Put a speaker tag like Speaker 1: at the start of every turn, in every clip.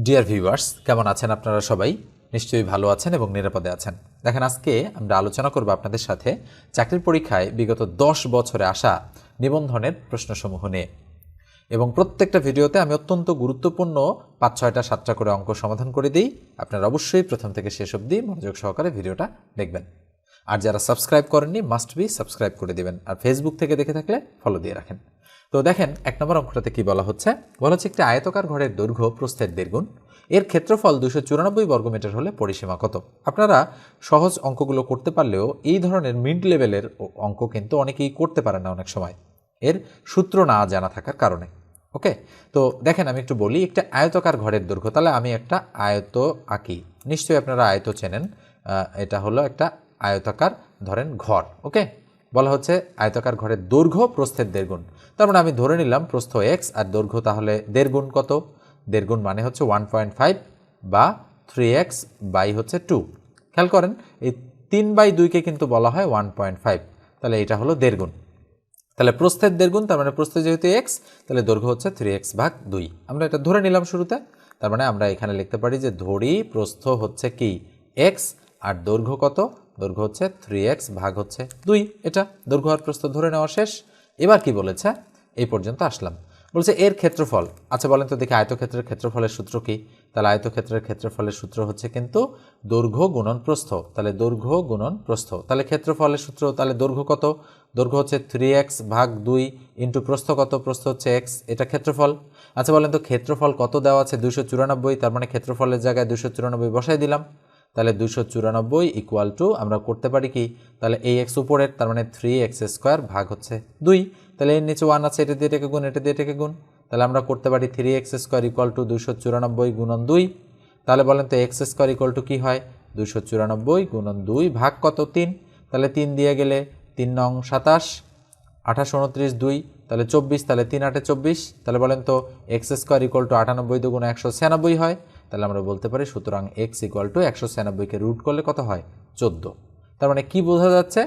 Speaker 1: Dear viewers, কেমন আছেন আপনারা? সবাই নিশ্চয়ই ভালো আছেন এবং নিরাপদে আছেন। দেখেন, আজকে আমরা আলোচনা করব আপনাদের সাথে চাকরির পরীক্ষায় বিগত 10 বছরে আসা নিবন্ধনের প্রশ্নসমূহ নিয়ে, এবং প্রত্যেকটা ভিডিওতে আমি অত্যন্ত গুরুত্বপূর্ণ 5-6টা 7টা করে অঙ্ক সমাধান করে দিই। আপনারা অবশ্যই প্রথম থেকে শেষ অবধি মনোযোগ সহকারে ভিডিওটা দেখবেন। আর যারা সাবস্ক্রাইব করেননি মাস্ট বি সাবস্ক্রাইব করে দিবেন, আর ফেসবুক থেকে দেখে থাকলে ফলো দিয়ে রাখেন। তো দেখেন, 1 নম্বর অঙ্কটাতে কি বলা হচ্ছে একটি আয়তকার ঘরের দৈর্ঘ্য প্রস্থের 1.5 গুণ, এর ক্ষেত্রফল 294 বর্গমিটার হলে পরিসীমা কত? আপনারা সহজ অঙ্কগুলো করতে পারলেও এই ধরনের মিড লেভেলের অঙ্ক কিন্তু অনেকেই করতে পারে না অনেক সময়, এর সূত্র না জানা থাকার কারণে। ওকে, তো দেখেন আমি একটু বলি, একটা আয়তকার ঘরের দৈর্ঘ্য, তাহলে আমি একটা আয়ত আঁকি। নিশ্চয়ই আপনারা আয়ত চেনেন, এটা হলো একটা আয়তাকার ধরেন ঘর। ওকে, বলা হচ্ছে আয়তাকার ঘরের দৈর্ঘ্য প্রস্থের 1.5 গুণ। তার মানে আমি ধরে নিলাম প্রস্থ x আর দৈর্ঘ্য তাহলে 1.5 গুণ। কত? 1.5 গুণ মানে হচ্ছে 1.5 বা 3x বাই হচ্ছে 2। খেয়াল করেন, এই 3/2কে কিন্তু বলা হয় 1.5, তাহলে এটা হলো 1.5 গুণ। তাহলে প্রস্থের 1.5 গুণ, তার মানে প্রস্থ যেহেতু x, তাহলে দৈর্ঘ্য হচ্ছে 3x/2। আমরা এটা ধরে নিলাম শুরুতে। তার মানে আমরা এখানে লিখতে পারি যে ধরি প্রস্থ হচ্ছে কি x আর দৈর্ঘ্য কত? দৈর্ঘ্য হচ্ছে 3x/2। এটা দৈর্ঘ্য আর প্রস্থ ধরে নেওয়া শেষ। এবার কি বলেছে? এই পর্যন্ত আসলাম। বলছে এর ক্ষেত্রফল। আচ্ছা বলেন তো দেখি, আয়তক্ষেত্রের ক্ষেত্রফলের সূত্র কি? তাহলে আয়তক্ষেত্রের ক্ষেত্রফলের সূত্র হচ্ছে কিন্তু দৈর্ঘ্য গুণন প্রস্থ। তাহলে দৈর্ঘ্য গুণন প্রস্থ, তাহলে ক্ষেত্রফলের সূত্র, তাহলে দৈর্ঘ্য কত? দৈর্ঘ্য হচ্ছে 3x/2 ইন্টু প্রস্থ কত? প্রস্থ হচ্ছে x, এটা ক্ষেত্রফল। আচ্ছা বলেন তো ক্ষেত্রফল কত দেওয়া আছে? 294, তার মানে ক্ষেত্রফলের জায়গায় 294 বসাই দিলাম। তাহলে 294 ইকুয়াল টু আমরা করতে পারি কি? তাহলে এই x উপরের, তার মানে 3x² ভাগ হচ্ছে 2। তাহলে এর নিচে 1 আছে, এটা দিয়ে এটাকে গুণ, এটা দিয়ে এটাকে গুণ। তাহলে আমরা করতে পারি 3x² ইকুয়াল টু 294 গুণন 2। তাহলে বলেন তো x² ইকুয়াল টু কী হয়? 294 গুণন 2 ভাগ কত? 3। তাহলে 3 দিয়ে গেলে 3 নং 27, 28 29 2, তাহলে 24, তাহলে 3 8 24। তাহলে বলেন তো x² ইকুয়াল টু 98 দুগুণ 196 হয়। তাহলে আমরা বলতে পারি সুতরাং x ইকুয়াল টু 196কে রুট করলে কত হয়? 14। তার মানে কি বোঝা যাচ্ছে?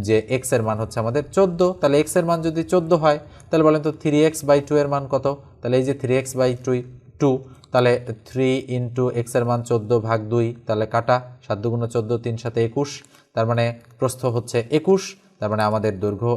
Speaker 1: যে x এর মান হচ্ছে আমাদের 14। তাহলে x এর মান যদি 14 হয়, তাহলে বলেন তো 3x/2 এর মান কত? তাহলে এই যে 3x/2, তাহলে 3 ইন্টু x এর মান 14/2, তাহলে কাটা 7 দুগুণ 14, 3 7 21। তার মানে প্রস্থ হচ্ছে 21। তার মানে আমাদের দৈর্ঘ্য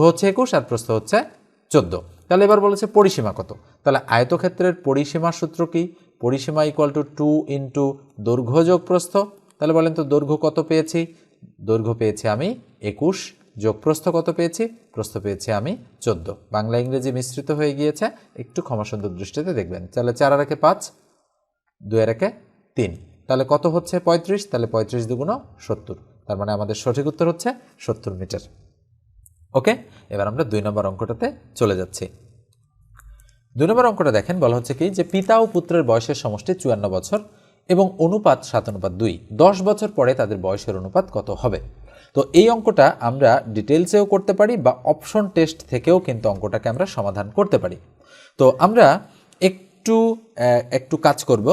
Speaker 1: হচ্ছে 21 আর প্রস্থ হচ্ছে 14। তাহলে এবার বলেছে পরিসীমা কত? তাহলে আয়তক্ষেত্রের পরিসীমার সূত্র কি? পরিসীমা ইকুয়াল টু 2 ইন্টু দৈর্ঘ্য যোগ প্রস্থ। তাহলে বলেন তো দৈর্ঘ্য কত পেয়েছি? দৈর্ঘ্য পেয়েছি আমি 21, যোগ প্রস্থ কত পেয়েছি? প্রস্থ পেয়েছি আমি 14। বাংলা ইংরেজি মিশ্রিত হয়ে গিয়েছে, একটু ক্ষমাসুন্দর দৃষ্টিতে দেখবেন। তাহলে 4 আর 1 5, 2 আর 1 3, তাহলে কত হচ্ছে? 35। তাহলে 35 দুগুণ 70, তার মানে আমাদের সঠিক উত্তর হচ্ছে 70 মিটার। ওকে, এবার আমরা 2 নম্বর অঙ্কটাতে চলে যাচ্ছি। 2 নম্বর অঙ্কটা দেখেন, বলা হচ্ছে কি যে পিতা ও পুত্রের বয়সের সমষ্টি 54 বছর এবং অনুপাত 7:2। 10 বছর পরে তাদের বয়সের অনুপাত কত হবে? তো এই অঙ্কটা আমরা ডিটেলসেও করতে পারি বা অপশন টেস্ট থেকেও কিন্তু অঙ্কটাকে আমরা সমাধান করতে পারি। তো আমরা একটু কাজ করব,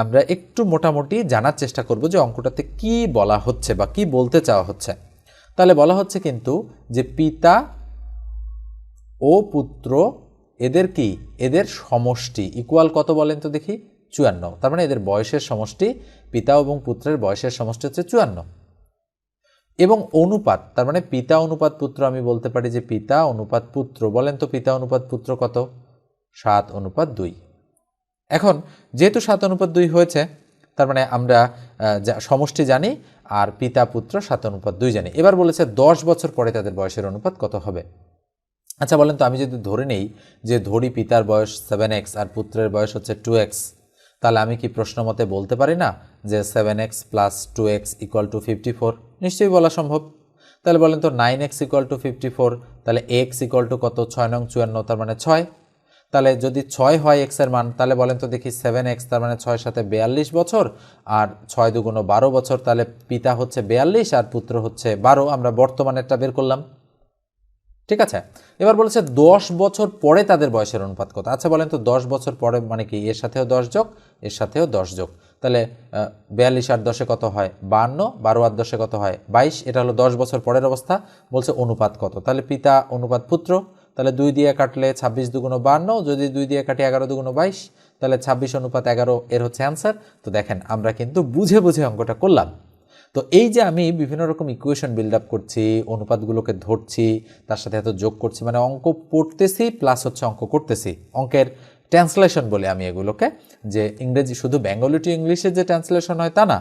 Speaker 1: আমরা একটু মোটামুটি জানার চেষ্টা করব যে অঙ্কটাতে কি বলা হচ্ছে বা কি বলতে চাওয়া হচ্ছে। তাহলে বলা হচ্ছে কিন্তু যে পিতা ও পুত্র এদের কি? এদের সমষ্টি ইকুয়াল কত বলেন তো দেখি? 54। তার মানে এদের বয়সের সমষ্টি, পিতা এবং পুত্রের বয়সের সমষ্টি হচ্ছে 54। এবং অনুপাত, তার মানে পিতা অনুপাত পুত্র, আমি বলতে পারি যে পিতা অনুপাত পুত্র। বলেন তো পিতা অনুপাত পুত্র কত? 7:2। এখন যেহেতু 7:2 হয়েছে, তার মানে আমরা সমষ্টি জানি আর পিতা পুত্র 7:2 জানি। এবার বলেছে 10 বছর পরে তাদের বয়সের অনুপাত কত হবে? আচ্ছা বলেন তো, আমি যদি ধরে নেই যে ধরি পিতার বয়স 7x আর পুত্রের বয়স হচ্ছে 2x, তাহলে আমি কি প্রশ্ন মতে বলতে পারি না যে 7x plus 2x equal to 54? নিশ্চয়ই বলা সম্ভব। তাহলে বলেন তো 9x ইকুয়াল টু 54, তাহলে x ইকুয়াল টু কত? 6 নং 54, তার মানে 6। তাহলে যদি 6 হয় x এর মান, তাহলে বলেন তো দেখি 7x, তার মানে 6 সাথে 42 বছর আর 6 দুগুণ 12 বছর, তাহলে পিতা হচ্ছে 42 আর পুত্র হচ্ছে 12। আমরা বর্তমানেরটা বের করলাম, ঠিক আছে। এবার বলেছে 10 বছর পরে তাদের বয়সের অনুপাত কত? আচ্ছা বলেন তো 10 বছর পরে মানে কি? এর সাথেও 10 যোগ, এর সাথেও 10 যোগ, তাহলে 42 আর 10-এ কত হয়? 52, 12 আর 10-এ কত হয়? 22। এটা হলো 10 বছর পরের অবস্থা। বলছে অনুপাত কত? তাহলে পিতা অনুপাত পুত্র, তাহলে 2 দিয়ে কাটলে 26 দুগুণ 52, যদি 2 দিয়ে কাটি 11 দুগুণ 22, তাহলে 26:11 এর হচ্ছে অ্যান্সার। তো দেখেন আমরা কিন্তু বুঝে বুঝে অঙ্কটা করলাম। তো এই যে আমি বিভিন্ন রকম ইকুয়েশন বিল্ড আপ করছি, অনুপাতগুলোকে ধরছি, তার সাথে এত যোগ করছি, মানে অঙ্ক পড়তেছি প্লাস হচ্ছে অঙ্ক করতেছি, অঙ্কের ট্রান্সলেশন বলে আমি এগুলোকে, যে ইংরেজি শুধু বেঙ্গলি টু ইংলিশে যে ট্রান্সলেশন হয় তা না,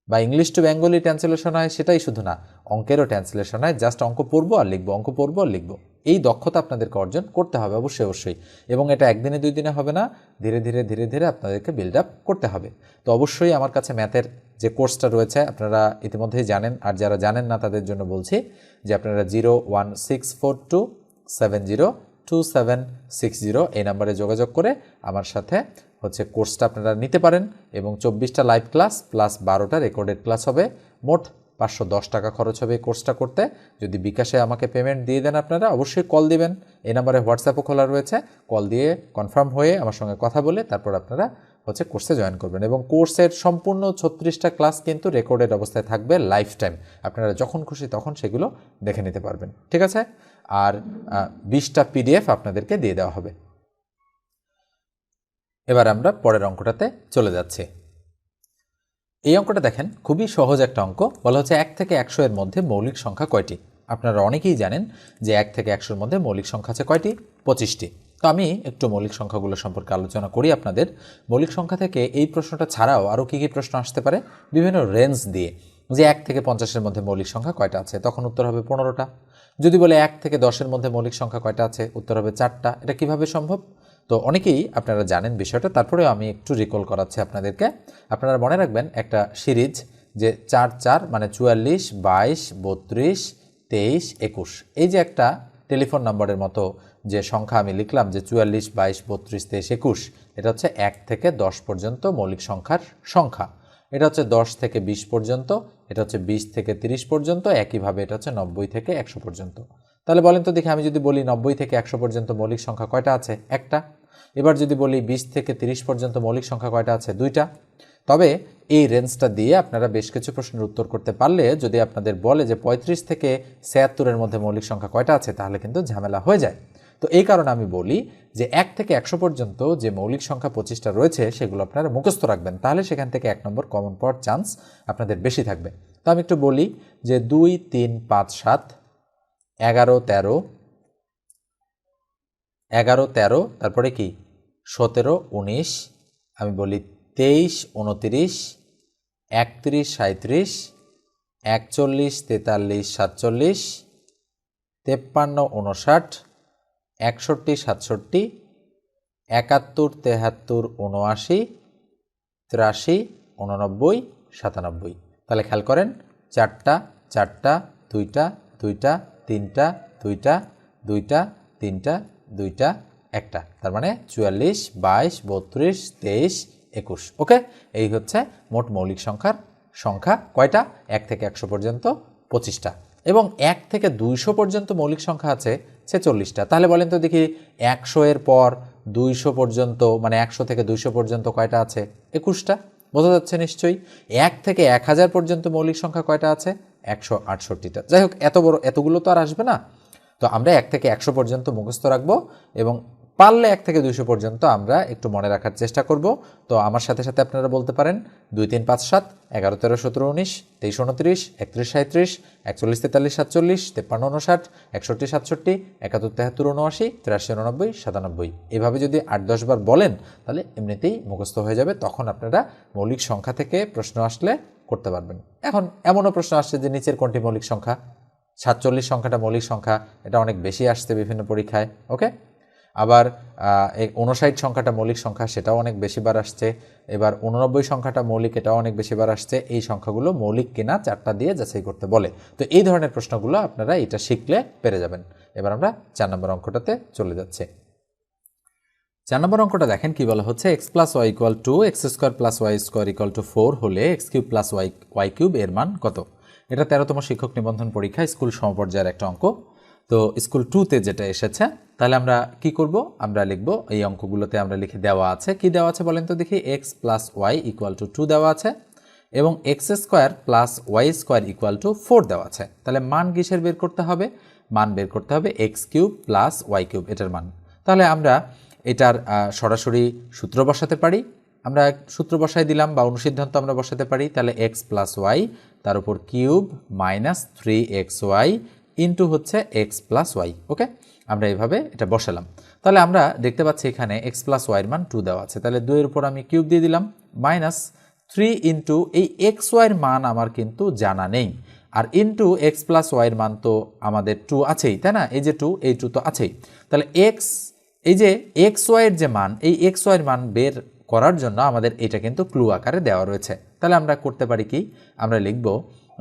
Speaker 1: বা ইংলিশ টু বেঙ্গলি ট্রান্সলেশন হয় সেটাই শুধু না, অঙ্কেরও ট্রান্সলেশন হয়। জাস্ট অঙ্ক পড়বো আর লিখবো, অঙ্ক পড়বো আর লিখবো। এই দক্ষতা আপনাদেরকে অর্জন করতে হবে অবশ্যই অবশ্যই, এবং এটা একদিনে দুই দিনে হবে না, ধীরে ধীরে ধীরে ধীরে আপনাদেরকে বিল্ড আপ করতে হবে। তো অবশ্যই আমার কাছে ম্যাথের যে কোর্সটা রয়েছে আপনারা ইতিমধ্যেই জানেন, আর যারা জানেন না তাদের জন্য বলছি যে আপনারা 01642702760 এই নাম্বারে যোগাযোগ করে আমার সাথে হচ্ছে কোর্সটা আপনারা নিতে পারেন। এবং 24টা লাইভ ক্লাস প্লাস 12টা রেকর্ডেড ক্লাস হবে। মোট 510 টাকা খরচ হবে এই কোর্সটা করতে। যদি বিকাশে আমাকে পেমেন্ট দিয়ে দেন আপনারা, অবশ্যই কল দিবেন, এই নাম্বারে হোয়াটসঅ্যাপও খোলা রয়েছে, কল দিয়ে কনফার্ম হয়ে আমার সঙ্গে কথা বলে তারপর আপনারা হচ্ছে কোর্সে জয়েন করবেন। এবং কোর্সের সম্পূর্ণ 36টা ক্লাস কিন্তু রেকর্ডেড অবস্থায় থাকবে লাইফ টাইম, আপনারা যখন খুশি তখন সেগুলো দেখে নিতে পারবেন, ঠিক আছে। আর 20টা PDF আপনাদেরকে দিয়ে দেওয়া হবে। এবার আমরা পরের অঙ্কটাতে চলে যাচ্ছি। এই অঙ্কটা দেখেন, খুবই সহজ একটা অঙ্ক। বলা হচ্ছে 1 থেকে 100 এর মধ্যে মৌলিক সংখ্যা কয়টি? আপনারা অনেকেই জানেন যে 1 থেকে 100-এর মধ্যে মৌলিক সংখ্যা আছে কয়টি? 25টি। তো আমি একটু মৌলিক সংখ্যাগুলো সম্পর্কে আলোচনা করি আপনাদের। মৌলিক সংখ্যা থেকে এই প্রশ্নটা ছাড়াও আরও কী কী প্রশ্ন আসতে পারে বিভিন্ন রেঞ্জ দিয়ে, যে 1 থেকে 50-এর মধ্যে মৌলিক সংখ্যা কয়টা আছে, তখন উত্তর হবে 15টা। যদি বলে 1 থেকে 10-এর মধ্যে মৌলিক সংখ্যা কয়টা আছে, উত্তর হবে 4টা। এটা কিভাবে সম্ভব? তো অনেকেই আপনারা জানেন বিষয়টা, তারপরেও আমি একটু রিকল করাচ্ছি আপনাদেরকে। আপনারা মনে রাখবেন একটা সিরিজ, যে 4 4 মানে 44, 22, 32, 23, 21। এই যে একটা টেলিফোন নম্বরের মতো যে সংখ্যা আমি লিখলাম, যে 44, 22, 32, 23, 21, এটা হচ্ছে 1 থেকে 10 পর্যন্ত মৌলিক সংখ্যার সংখ্যা। এটা হচ্ছে 10 থেকে 20 পর্যন্ত, এটা হচ্ছে 20 থেকে 30 পর্যন্ত, একইভাবে এটা হচ্ছে 90 থেকে 100 পর্যন্ত। তাহলে বলেন তো দেখি, আমি যদি বলি 90 থেকে 100 পর্যন্ত মৌলিক সংখ্যা কয়টা আছে? একটা। এবার যদি বলি 20 থেকে 30 পর্যন্ত মৌলিক সংখ্যা কয়টা আছে? 2টা। তবে এই রেঞ্জটা দিয়ে আপনারা বেশ কিছু প্রশ্নের উত্তর করতে পারলে, যদি আপনাদের বলে যে 35 থেকে 76-এর মধ্যে মৌলিক সংখ্যা কয়টা আছে, তাহলে কিন্তু ঝামেলা হয়ে যায়। তো এই কারণে আমি বলি যে 1 থেকে 100 পর্যন্ত যে মৌলিক সংখ্যা 25টা রয়েছে সেগুলো আপনারা মুখস্থ রাখবেন, তাহলে সেখান থেকে 1 নম্বর কমন পাওয়ার চান্স আপনাদের বেশি থাকবে। তো আমি একটু বলি যে 2 3 5 7 11 13, 11 13, তারপরে কি 17 19, আমি বলি 23 29, 31 37, 41 43 47, 53 59, 61 67, 71 73 79, 83 89 97। তাহলে খেয়াল করেন, 4টা 4টা, 2টা 2টা, 3টা 2টা, 2টা 3টা, 2টা 1টা, তার মানে 44 22 32 23 21। ওকে, এই হচ্ছে মোট মৌলিক সংখ্যা কয়টা? 1 থেকে 100 পর্যন্ত 25টা। এবং 1 থেকে 200 পর্যন্ত মৌলিক সংখ্যা আছে 46টা। তাহলে বলেন তো দেখি, 100 এর পর 200 পর্যন্ত, মানে 100 থেকে 200 পর্যন্ত কয়টা আছে? 21টা। বোঝা যাচ্ছে নিশ্চয়ই। 1 থেকে 1000 পর্যন্ত মৌলিক সংখ্যা কয়টা আছে? 168টা। যাই হোক, এতগুলো তো আর আসবে না। তো আমরা 1 থেকে 100 পর্যন্ত মুখস্থ রাখবো, এবং পারলে 1 থেকে 200 পর্যন্ত আমরা একটু মনে রাখার চেষ্টা করব। তো আমার সাথে সাথে আপনারা বলতে পারেন 2 3 5 7 11 13 17 19 23 29 31 37 41 43 47 53 59 61 67 71 73 79 83 89 97। এভাবে যদি 8-10 বার বলেন তাহলে এমনিতেই মুখস্থ হয়ে যাবে। তখন আপনারা মৌলিক সংখ্যা থেকে প্রশ্ন আসলে করতে পারবেন। এখন এমনও প্রশ্ন আসছে যে নিচের কোনটি মৌলিক সংখ্যা? 47 সংখ্যাটা মৌলিক সংখ্যা, এটা অনেক বেশি আসছে বিভিন্ন পরীক্ষায়। ওকে, আবার 59 সংখ্যাটা মৌলিক সংখ্যা, সেটাও অনেক বেশিবার আসছে। এবার 89 সংখ্যাটা মৌলিক, এটাও অনেক বেশিবার আসছে। এই সংখ্যাগুলো মৌলিক কিনা 4টা দিয়ে যাচাই করতে বলে। তো এই ধরনের প্রশ্নগুলো আপনারা এটা শিখলে পেরে যাবেন। এবার আমরা 4 নম্বর অঙ্কটাতে চলে যাচ্ছি। 4 নম্বর অঙ্কটা দেখেন কি বলা হচ্ছে, x + y = x² + y² = 4 হলে x³ + y³ এর মান কত? এটা 13তম শিক্ষক নিবন্ধন পরীক্ষা স্কুল সমপর্যায়ের একটা অঙ্ক। তো স্কুল 2তে যেটা এসেছে, তাহলে আমরা কি করব? আমরা লিখব, এই অঙ্কগুলোতে আমরা লিখে দেওয়া আছে। কি দেওয়া আছে বলেন তো দেখি? x + y = 2 দেওয়া আছে, এবং x² + y² = 4 দেওয়া আছে। তাহলে মান কিসের বের করতে হবে? মান বের করতে হবে x³ + y³ এটার মান। তাহলে আমরা এটার সরাসরি সূত্র বসাতে পারি, আমরা সূত্র বসাই দিলাম বা অনুসিদ্ধান্ত আমরা বসাতে পারি। তাহলে এক্স প্লাস ওয়াই তার উপর কিউব মাইনাস 3xy ইন্টু হচ্ছে এক্স প্লাস ওয়াই। ওকে, আমরা এইভাবে এটা বসালাম। তাহলে আমরা দেখতে পাচ্ছি এখানে এক্স প্লাস ওয়াইয়ের মান 2 দেওয়া আছে, তাহলে 2 এর উপর আমি কিউব দিয়ে দিলাম মাইনাস 3 ইন্টু এই এক্স ওয়াইয়ের মান আমার কিন্তু জানা নেই, আর ইন্টু এক্স প্লাস ওয়াইয়ের মান তো আমাদের 2 আছেই, তাই না? এই যে 2, এই 2 তো আছেই। তাহলে এক্স, এই যে এক্স ওয়াইয়ের যে মান, এই এক্স ওয়াইয়ের মান বের করার জন্য আমাদের এটা কিন্তু ক্লু আকারে দেওয়া রয়েছে। তাহলে আমরা করতে পারি কি, আমরা লিখব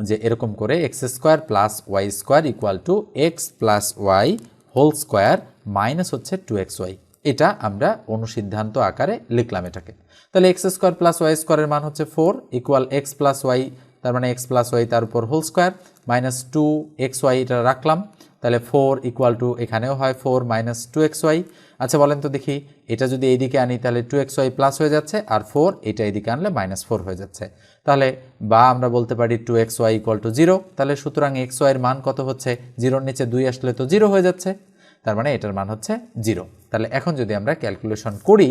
Speaker 1: যে এরকম করে x square plus y square equal to x plus y whole square minus হচ্ছে 2xy। এটা আমরা অনুসিদ্ধান্ত আকারে লিখলাম এটাকে। তাহলে এক্স স্কোয়ার প্লাস ওয়াই স্কোয়ারের মান হচ্ছে 4 ইকুয়াল এক্স প্লাস ওয়াই, তার মানে এক্স প্লাস ওয়াই তার উপর হোল স্কোয়ার মাইনাস 2xy, এটা রাখলাম। তাহলে 4 ইকুয়াল টু এখানেও হয় 4 মাইনাস 2xy। আচ্ছা বলেন তো দেখি, এটা যদি এইদিকে আনি তাহলে 2xy প্লাস হয়ে যাচ্ছে, আর 4 এটা এইদিকে আনলে মাইনাস 4 হয়ে যাচ্ছে। তাহলে বা আমরা বলতে পারি 2xy ইকুয়াল টু 0। তাহলে সুতরাং xy এর মান কত হচ্ছে, 0-র নিচে 2 আসলে তো 0 হয়ে যাচ্ছে, তার মানে এটার মান হচ্ছে 0। তাহলে এখন যদি আমরা ক্যালকুলেশন করি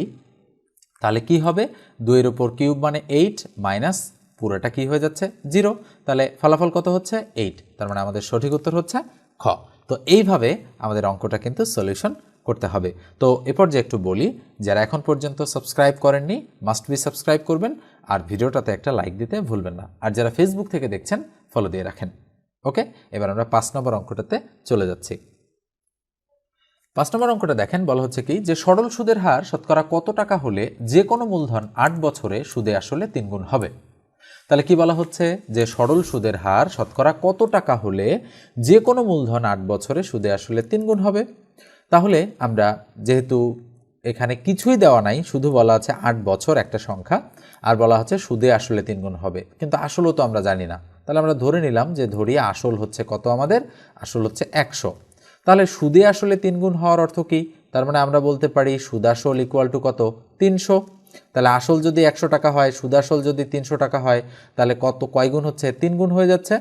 Speaker 1: তাহলে কি হবে, 2 এর উপর কিউব মানে 8 মাইনাস পুরোটা কি হয়ে যাচ্ছে 0। তাহলে ফলাফল কত হচ্ছে 8, তার মানে আমাদের সঠিক উত্তর হচ্ছে খ। তো এইভাবে আমাদের অঙ্কটা কিন্তু সলিউশন করতে হবে। তো এরপর যে একটু বলি, যারা এখন পর্যন্ত সাবস্ক্রাইব করেননি মাস্ট বি সাবস্ক্রাইব করবেন, আর ভিডিওটাতে একটা লাইক দিতে ভুলবেন না, আর যারা ফেসবুক থেকে দেখছেন ফলো দিয়ে রাখেন। ওকে, এবার আমরা 5 নম্বর অঙ্কটাতে চলে যাচ্ছি। 5 নম্বর অঙ্কটা দেখেন, বলা হচ্ছে কি যে সরল সুদের হার শতকরা কত টাকা হলে যে কোনো মূলধন 8 বছরে সুদে আসলে 3 গুণ হবে। তাহলে কি বলা হচ্ছে যে সরল সুদের হার শতকরা কত টাকা হলে যে কোনো মূলধন 8 বছরে সুদে আসলে 3 গুণ হবে। তাহলে আমরা যেহেতু এখানে কিছুই দেওয়া নাই, শুধু বলা আছে 8 বছর একটা সংখ্যা, আর বলা হচ্ছে সুদে আসলে 3 গুণ হবে, কিন্তু আসলও তো আমরা জানি না। তাহলে আমরা ধরে নিলাম যে ধরি আসল হচ্ছে কত, আমাদের আসল হচ্ছে 100। তাহলে সুদে আসলে 3 গুণ হওয়ার অর্থ কি, তার মানে আমরা বলতে পারি সুদ আসল ইকুয়াল টু কত, 300। তাহলে আসল যদি 100 টাকা হয়, সুদ আসল যদি 300 টাকা হয়, তাহলে কত কয় গুণ হচ্ছে, 3 গুণ হয়ে যাচ্ছে।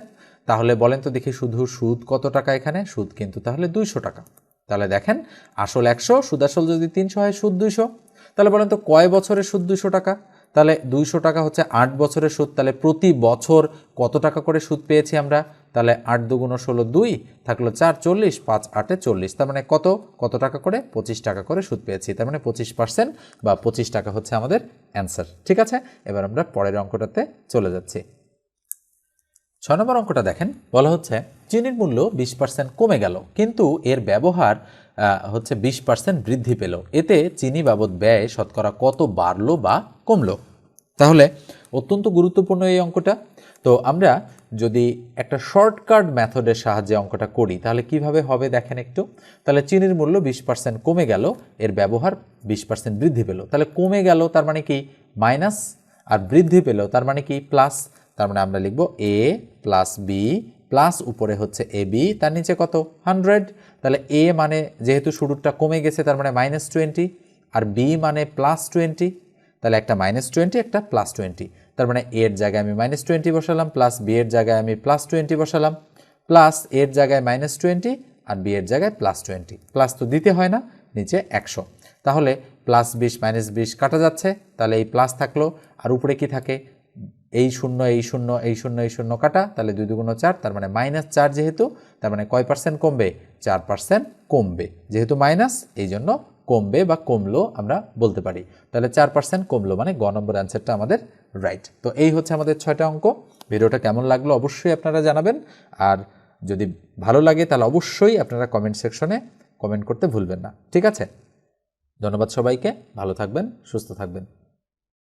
Speaker 1: তাহলে বলেন তো দেখি শুধু সুদ কত টাকা, এখানে সুদ কিন্তু তাহলে 200 টাকা। তাহলে দেখেন আসল 100, সুদ আসল যদি 300 হয়, সুদ 200। তাহলে বলেন তো কয় বছরের সুদ 200 টাকা, তাহলে 200 টাকা হচ্ছে 8 বছরের সুদ। তাহলে প্রতি বছর কত টাকা করে সুদ পেয়েছি আমরা, তাহলে 8 দুগুণ 16, 2 থাকলো 4, 40, 5 8 40, তার মানে কত টাকা করে, 25 টাকা করে সুদ পেয়েছি। তার মানে 25% বা 25 টাকা হচ্ছে আমাদের অ্যান্সার। ঠিক আছে, এবার আমরা পরের অঙ্কটাতে চলে যাচ্ছি। 6 নম্বর অঙ্কটা দেখেন, বলা হচ্ছে চিনির মূল্য 20% কমে গেল, কিন্তু এর ব্যবহার হচ্ছে 20% বৃদ্ধি পেল, এতে চিনি বাবদ ব্যয় শতকরা কত বাড়লো বা কমলো। তাহলে অত্যন্ত গুরুত্বপূর্ণ এই অঙ্কটা। তো আমরা যদি একটা শর্টকাট মেথডের সাহায্যে অঙ্কটা করি তাহলে কিভাবে হবে দেখেন একটু। তাহলে চিনির মূল্য 20% কমে গেল, এর ব্যবহার 20% বৃদ্ধি পেল। তাহলে কমে গেল তার মানে কি মাইনাস, আর বৃদ্ধি পেল তার মানে কি প্লাস। তার মানে আমরা লিখব এ প্লাস বি প্লাস উপরে হচ্ছে এ বি, তার নিচে কত 100। তাহলে এ মানে যেহেতু শুরুটা কমে গেছে তার মানে -20, আর বি মানে +20। তাহলে একটা -20 একটা +20, তার মানে এর জায়গায় আমি -20 বসালাম, প্লাস বি এর জায়গায় আমি +20 বসালাম, প্লাস এর জায়গায় -20 আর বি এর জায়গায় +20। প্লাস তো দিতে হয় না, নিচে 100। তাহলে +20 -20 কাটা যাচ্ছে, তাহলে এই প্লাস থাকলো, আর উপরে কি থাকে, এই শূন্য এই শূন্য এই শূন্য এই শূন্য কাটা, তাহলে 2 দুগুণ 4, তার মানে -4 যেহেতু, তার মানে কয় পার্সেন্ট কমবে, 4% কমবে। যেহেতু মাইনাস এই জন্য কমবে বা কমলো আমরা বলতে পারি। তাহলে 4% কমলো, মানে গ নম্বর অ্যান্সারটা আমাদের রাইট। তো এই হচ্ছে আমাদের 6টা অঙ্ক। ভিডিওটা কেমন লাগলো অবশ্যই আপনারা জানাবেন, আর যদি ভালো লাগে তাহলে অবশ্যই আপনারা কমেন্ট সেকশনে কমেন্ট করতে ভুলবেন না। ঠিক আছে, ধন্যবাদ সবাইকে, ভালো থাকবেন, সুস্থ থাকবেন।